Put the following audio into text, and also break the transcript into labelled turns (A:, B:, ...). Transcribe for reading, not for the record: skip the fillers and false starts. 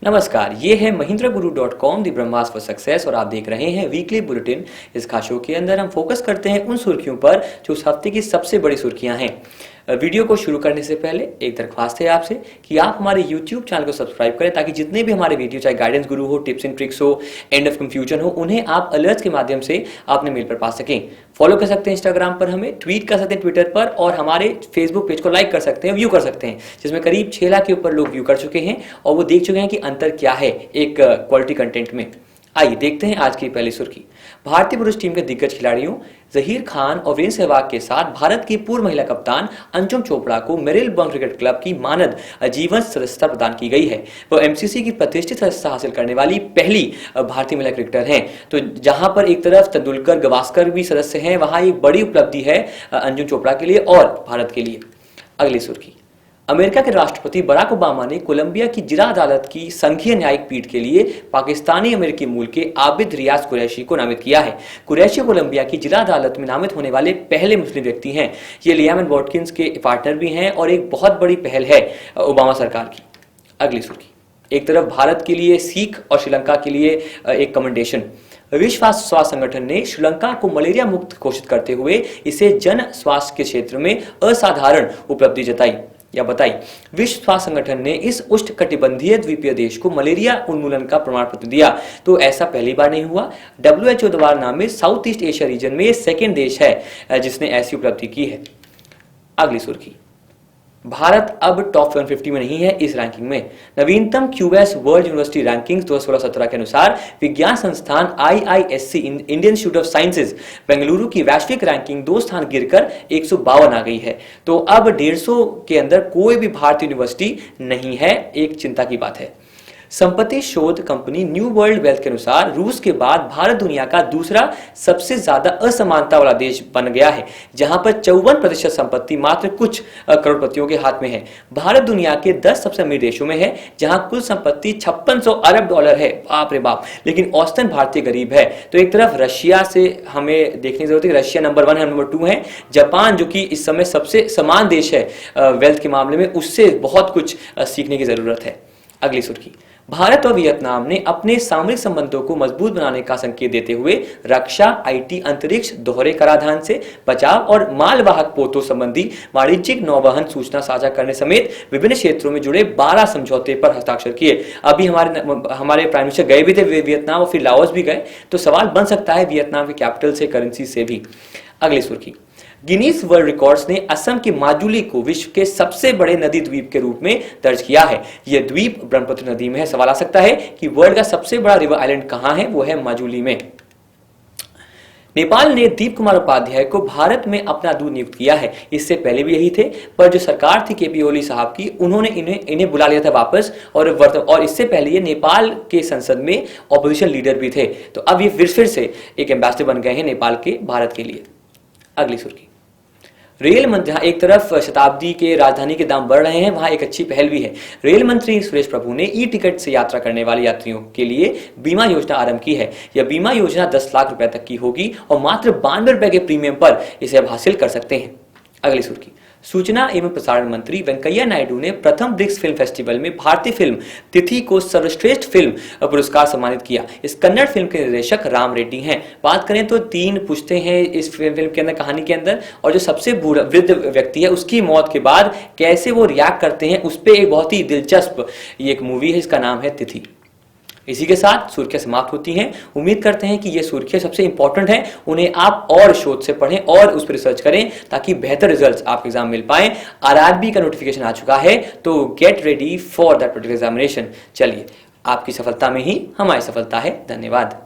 A: नमस्कार, ये है mahindraguru.com the Brahmastra for success और आप देख रहे हैं वीकली बुलेटिन। इस खास शो के अंदर हम फोकस करते हैं उन सुर्खियों पर जो उस हफ्ते की सबसे बड़ी सुर्खियां हैं। वीडियो को शुरू करने से पहले एक दरख्वास्त है आपसे कि आप हमारे YouTube चैनल को सब्सक्राइब करें ताकि जितने भी हमारे वीडियो, चाहे गाइडेंस गुरु हो, टिप्स एंड ट्रिक्स हो, एंड ऑफ कंफ्यूजन हो, उन्हें आप अलर्ट्स के माध्यम से अपने मेल पर पा सकें। फॉलो कर सकते हैं इंस्टाग्राम पर, हमें ट्वीट कर सकते हैं ट्विटर पर, और हमारे फेसबुक पेज को लाइक कर सकते हैं, व्यू कर सकते हैं, जिसमें करीब 6 लाख के ऊपर लोग व्यू कर चुके हैं और वो देख चुके हैं कि अंतर क्या है एक क्वालिटी कंटेंट में। आइए देखते हैं आज की पहली सुर्खी। भारतीय पुरुष टीम के दिग्गज खिलाड़ियों जहीर खान और वीरेंद्र सहवाग के साथ भारत की पूर्व महिला कप्तान अंजुम चोपड़ा को मेरिलबर्न क्रिकेट क्लब की मानद आजीवन सदस्यता प्रदान की गई है। वो एमसीसी की प्रतिष्ठित सदस्यता हासिल करने वाली पहली भारतीय महिला क्रिकेटर हैं। तो जहां पर एक तरफ तेंदुलकर, गावस्कर भी सदस्य हैं, वहां एक बड़ी उपलब्धि है अंजुम चोपड़ा के लिए और भारत के लिए। अगली सुर्खी। अमेरिका के राष्ट्रपति बराक ओबामा ने कोलंबिया की जिला अदालत की संघीय न्यायिक पीठ के लिए पाकिस्तानी अमेरिकी मूल के आबिद रियाज कुरैशी को नामित किया है। कुरैशी कोलंबिया की जिला अदालत में नामित होने वाले पहले मुस्लिम व्यक्ति हैं। ये लियाम एंड वॉटकिंस के पार्टनर भी हैं और एक बहुत बड़ी पहल है ओबामा सरकार की। अगली सुर्खी। एक तरफ भारत के लिए सीख और श्रीलंका के लिए एक कमेंडेशन। विश्व स्वास्थ्य संगठन ने श्रीलंका को मलेरिया मुक्त घोषित करते हुए इसे जन स्वास्थ्य के क्षेत्र में असाधारण उपलब्धि बताई। विश्व स्वास्थ्य संगठन ने इस उष्णकटिबंधीय द्वीपीय देश को मलेरिया उन्मूलन का प्रमाण पत्र दिया। तो ऐसा पहली बार नहीं हुआ। WHO द्वारा नामित साउथ ईस्ट एशिया रीजन में सेकेंड देश है जिसने ऐसी उपलब्धि की है। अगली सुर्खी। भारत अब टॉप 150 में नहीं है इस रैंकिंग में। नवीनतम क्यूएस वर्ल्ड यूनिवर्सिटी रैंकिंग्स 2016-17 के अनुसार विज्ञान संस्थान IISc Indian institute of sciences Bengaluru की वैश्विक रैंकिंग 2 स्थान गिरकर 152 आ गई है। तो अब 150 के अंदर कोई भी भारतीय यूनिवर्सिटी नहीं है, एक चिंता की बात है। संपत्ति शोध कंपनी न्यू वर्ल्ड वेल्थ के अनुसार रूस के बाद भारत दुनिया का दूसरा सबसे ज्यादा असमानता वाला देश बन गया है, जहां पर 54% संपत्ति मात्र कुछ करोड़पतियों के हाथ में है। भारत दुनिया के 10 सबसे अमीर देशों में है, जहां कुल संपत्ति 5600 अरब डॉलर है। बाप रे बाप, लेकिन औसतन भारतीय गरीब है। तो एक तरफ रशिया से हमें देखने की जरूरत है, रशिया नंबर 1 है, नंबर 2 है जापान, जो कि इस समय सबसे समान देश है वेल्थ के मामले में, उससे बहुत कुछ सीखने की जरूरत है। अगली सुर्खी। भारत और वियतनाम ने अपने सामरिक संबंधों को मजबूत बनाने का संकेत देते हुए रक्षा, IT, अंतरिक्ष, दोहरे कराधान से बचाव और मालवाहक पोतों संबंधी वाणिज्यिक नौवहन सूचना साझा करने समेत विभिन्न क्षेत्रों में जुड़े 12 समझौते पर हस्ताक्षर किए। अभी हमारे प्राइम मिनिस्टर गए भी थे वियतनाम और फिर लाओस भी गए, तो सवाल बन सकता है वियतनाम के कैपिटल से, करेंसी से भी। अगली सुर्खी। गिनीज वर्ल्ड रिकॉर्ड्स ने असम के माजुली को विश्व के सबसे बड़े नदी द्वीप के रूप में दर्ज किया है। यह द्वीप ब्रह्मपुत्र नदी में है। सवाल आ सकता है कि वर्ल्ड का सबसे बड़ा रिवर आइलैंड कहां है? वो है माजुली में। नेपाल ने दीप कुमार उपाध्याय को भारत में अपना दूत नियुक्त किया है। इससे पहले भी यही थे, पर जो सरकार थी केपी ओली साहब की, उन्होंने इन्हें बुला लिया था वापस, और इससे पहले ये नेपाल के संसद में ऑपोजिशन लीडर भी थे। तो अब ये फिर से एक एम्बेसडर बन गए हैं नेपाल के भारत के लिए। अगली सुर्खी। रेल मंत्री, एक तरफ शताब्दी के राजधानी के दाम बढ़ रहे हैं, वहां एक अच्छी पहल भी है। रेल मंत्री सुरेश प्रभु ने ई-टिकट से यात्रा करने वाले यात्रियों के लिए बीमा योजना आरंभ की है। यह बीमा योजना 10 लाख रुपए तक की होगी और मात्र 92 रुपए के प्रीमियम पर इसे अब हासिल कर सकते हैं। अगली सुर्खी। सूचना एवं प्रसारण मंत्री वेंकैया नायडू ने प्रथम ब्रिक्स फिल्म फेस्टिवल में भारतीय फिल्म तिथि को सर्वश्रेष्ठ फिल्म पुरस्कार सम्मानित किया। इस कन्नड़ फिल्म के निर्देशक राम रेड्डी हैं। बात करें तो 3 पुश्ते हैं इस फिल्म के अंदर, कहानी के अंदर, और जो सबसे वृद्ध व्यक्ति है उसकी मौत के बाद कैसे वो रिएक्ट करते हैं, उस पर एक बहुत ही दिलचस्प ये एक मूवी है, इसका नाम है तिथि। इसी के साथ सुर्खियां समाप्त होती हैं। उम्मीद करते हैं कि ये सुर्खियां सबसे इंपॉर्टेंट हैं, उन्हें आप और शोध से पढ़ें और उस पर रिसर्च करें ताकि बेहतर रिजल्ट्स आपके एग्जाम मिल पाए। RRB का नोटिफिकेशन आ चुका है, तो get ready for that particular examination. चलिए, आपकी सफलता में ही हमारी सफलता है। धन्यवाद।